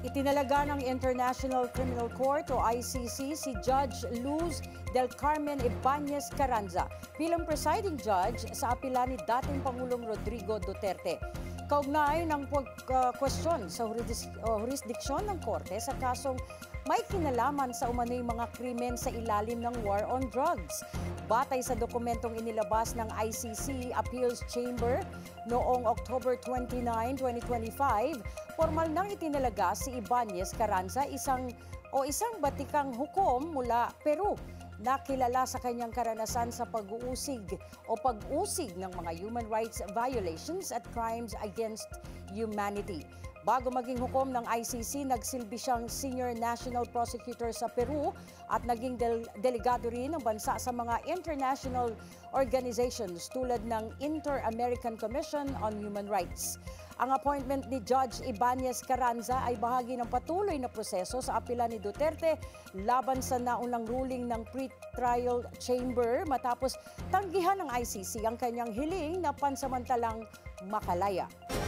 Itinalaga ng International Criminal Court o ICC si Judge Luz del Carmen Ibanez Carranza bilang presiding judge sa apela ni dating Pangulong Rodrigo Duterte. Kaugnay ng pag-question sa jurisdiksyon ng korte sa kasong may kinalaman sa umano'y mga krimen sa ilalim ng war on drugs. Batay sa dokumentong inilabas ng ICC Appeals Chamber noong October 29, 2025, formal nang itinalaga si Ibanez Carranza isang batikang hukom mula Peru na kilala sa kanyang karanasan sa pag-usig ng mga human rights violations at crimes against humanity. Bago maging hukom ng ICC, nagsilbi siyang Senior National Prosecutor sa Peru at naging delegado rin ng bansa sa mga international organizations tulad ng Inter-American Commission on Human Rights. Ang appointment ni Judge Ibanez Carranza ay bahagi ng patuloy na proseso sa apela ni Duterte laban sa naunang ruling ng pre-trial chamber matapos tanggihan ng ICC ang kanyang hiling na pansamantalang makalaya.